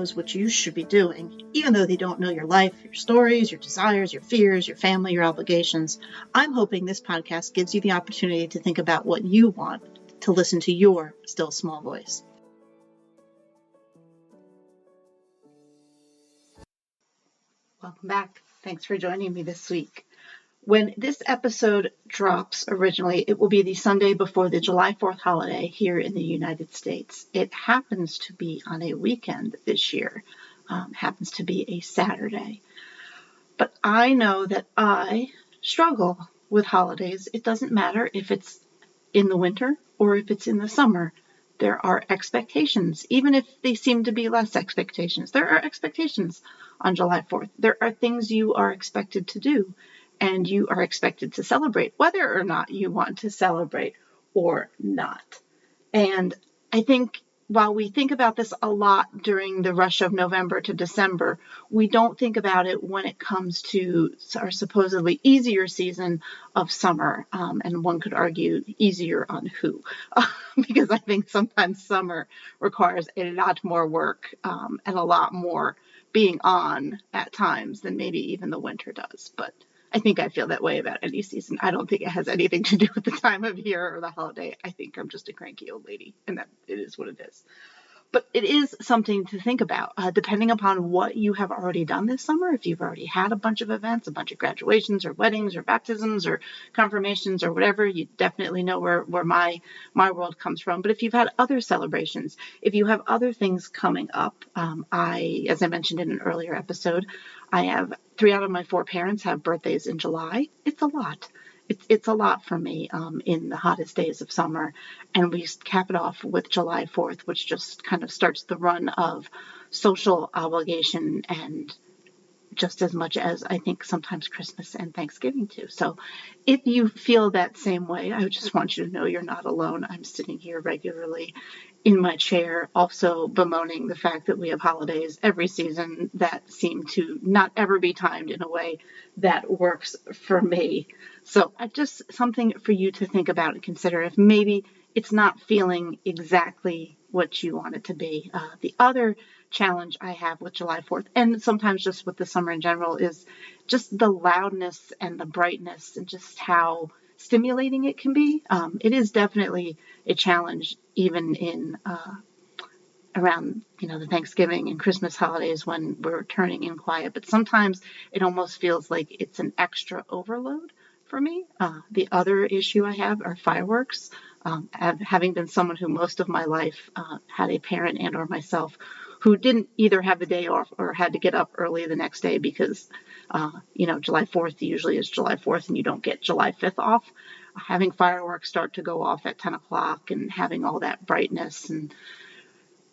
knows what you should be doing, even though they don't know your life, your stories, your desires, your fears, your family, your obligations. I'm hoping this podcast gives you the opportunity to think about what you want, to listen to your still small voice. Welcome back. Thanks for joining me this week. When this episode drops originally, it will be the Sunday before the July 4th holiday here in the United States. It happens to be on a weekend this year, happens to be a Saturday. But I know that I struggle with holidays. It doesn't matter if it's in the winter or if it's in the summer. There are expectations, even if they seem to be less expectations. There are expectations on July 4th. There are things you are expected to do. And you are expected to celebrate, whether or not you want to celebrate or not. And I think while we think about this a lot during the rush of November to December, we don't think about it when it comes to our supposedly easier season of summer. And one could argue easier on who? Because I think sometimes summer requires a lot more work and a lot more being on at times than maybe even the winter does. But I think I feel that way about any season. I don't think it has anything to do with the time of year or the holiday. I think I'm just a cranky old lady, and that it is what it is. But it is something to think about, depending upon what you have already done this summer. If you've already had a bunch of events, a bunch of graduations or weddings or baptisms or confirmations or whatever, you definitely know where my world comes from. But if you've had other celebrations, if you have other things coming up, as I mentioned in an earlier episode, I have 3 out of my 4 parents have birthdays in July. It's a lot. It's a lot for me in the hottest days of summer. And we cap it off with July 4th, which just kind of starts the run of social obligation and just as much as I think sometimes Christmas and Thanksgiving too. So if you feel that same way, I just want you to know you're not alone. I'm sitting here regularly in my chair, also bemoaning the fact that we have holidays every season that seem to not ever be timed in a way that works for me. So just something for you to think about and consider if maybe it's not feeling exactly what you want it to be. The other challenge I have with July 4th, and sometimes just with the summer in general, is just the loudness and the brightness and just how stimulating it can be. It is definitely a challenge even in around the Thanksgiving and Christmas holidays when we're turning in quiet, but sometimes it almost feels like it's an extra overload for me. The other issue I have are fireworks. Having been someone who most of my life had a parent and or myself who didn't either have the day off or had to get up early the next day because, July 4th usually is July 4th and you don't get July 5th off. Having fireworks start to go off at 10 o'clock and having all that brightness. And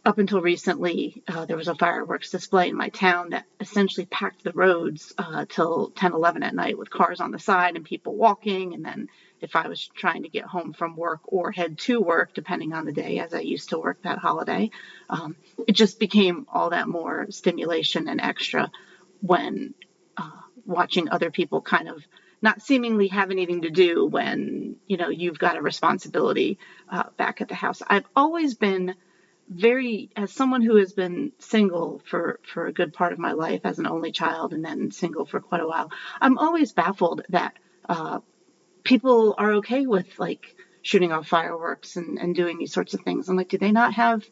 up until recently, there was a fireworks display in my town that essentially packed the roads till 10, 11 at night with cars on the side and people walking. And then if I was trying to get home from work or head to work, depending on the day, as I used to work that holiday, it just became all that more stimulation and extra when watching other people kind of not seemingly have anything to do when, you've got a responsibility back at the house. I've always been as someone who has been single for a good part of my life as an only child and then single for quite a while, I'm always baffled that people are okay with shooting off fireworks and doing these sorts of things. I'm like, do they not have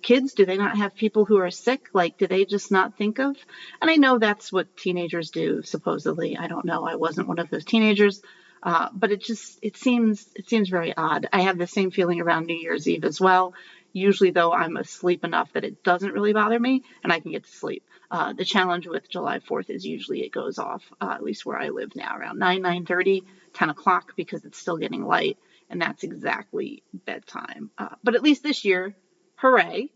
kids? Do they not have people who are sick? Do they just not think of? And I know that's what teenagers do, supposedly. I don't know. I wasn't one of those teenagers. But it seems very odd. I have the same feeling around New Year's Eve as well. Usually, though, I'm asleep enough that it doesn't really bother me and I can get to sleep. The challenge with July 4th is usually it goes off, at least where I live now, around 9:30, 10 o'clock because it's still getting light. And that's exactly bedtime. But at least this year, hooray,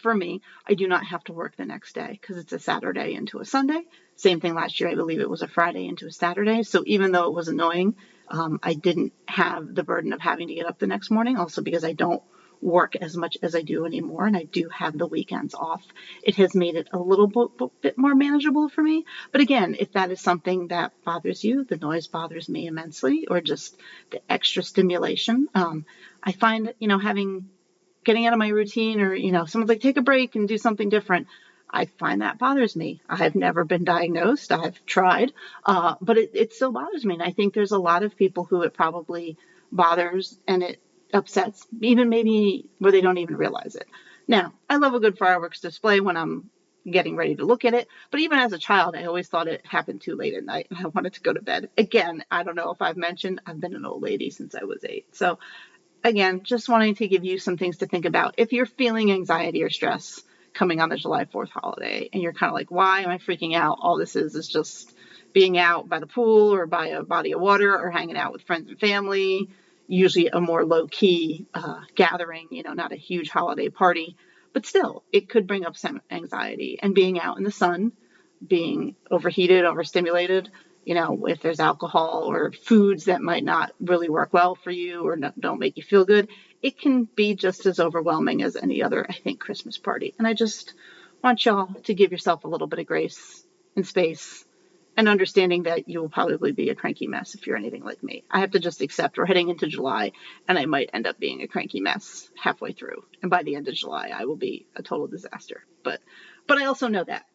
for me, I do not have to work the next day because it's a Saturday into a Sunday. Same thing last year. I believe it was a Friday into a Saturday. So even though it was annoying, I didn't have the burden of having to get up the next morning. Also because I don't work as much as I do anymore, and I do have the weekends off. It has made it a little bit more manageable for me. But again, if that is something that bothers you, the noise bothers me immensely, or just the extra stimulation. I find, getting out of my routine, or, someone's like, take a break and do something different. I find that bothers me. I've never been diagnosed. I've tried, but it still bothers me. And I think there's a lot of people who it probably bothers and it upsets, even maybe where they don't even realize it. Now, I love a good fireworks display when I'm getting ready to look at it, but even as a child, I always thought it happened too late at night and I wanted to go to bed. Again, I don't know if I've mentioned, I've been an old lady since I was 8. So again, just wanting to give you some things to think about. If you're feeling anxiety or stress coming on the July 4th holiday and you're kind of like, why am I freaking out? All this is just being out by the pool or by a body of water or hanging out with friends and family, usually a more low-key gathering, not a huge holiday party. But still, it could bring up some anxiety. And being out in the sun, being overheated, overstimulated, if there's alcohol or foods that might not really work well for you or don't make you feel good, it can be just as overwhelming as any other, I think, Christmas party. And I just want y'all to give yourself a little bit of grace and space and understanding that you will probably be a cranky mess if you're anything like me. I have to just accept we're heading into July and I might end up being a cranky mess halfway through. And by the end of July, I will be a total disaster. But I also know that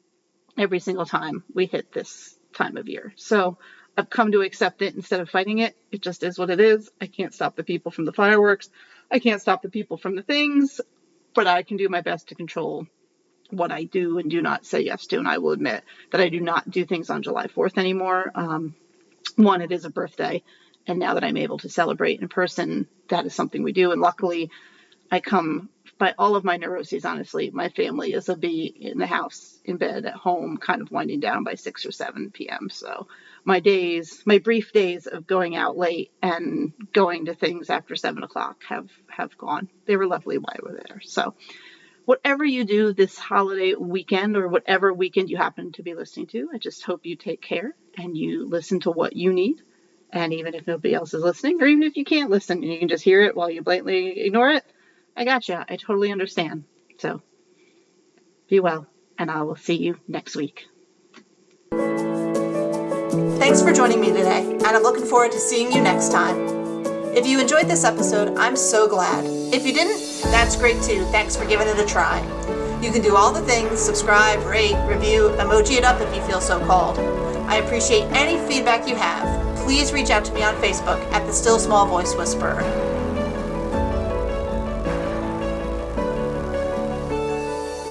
every single time we hit this time of year. So I've come to accept it instead of fighting it. It just is what it is. I can't stop the people from the fireworks. I can't stop the people from the things, but I can do my best to control what I do and do not say yes to. And I will admit that I do not do things on July 4th anymore. One, it is a birthday. And now that I'm able to celebrate in person, that is something we do. And luckily, I come by all of my neuroses, honestly. My family is a bee in the house, in bed, at home, kind of winding down by 6 or 7 p.m. So my brief days of going out late and going to things after 7 o'clock have gone. They were lovely while I was there. So whatever you do this holiday weekend or whatever weekend you happen to be listening to, I just hope you take care and you listen to what you need. And even if nobody else is listening, or even if you can't listen and you can just hear it while you blatantly ignore it, I gotcha. I totally understand. So be well, and I will see you next week. Thanks for joining me today, and I'm looking forward to seeing you next time. If you enjoyed this episode, I'm so glad. If you didn't, that's great too. Thanks for giving it a try. You can do all the things: subscribe, rate, review, emoji it up if you feel so called. I appreciate any feedback you have. Please reach out to me on Facebook at The Still Small Voice Whisperer.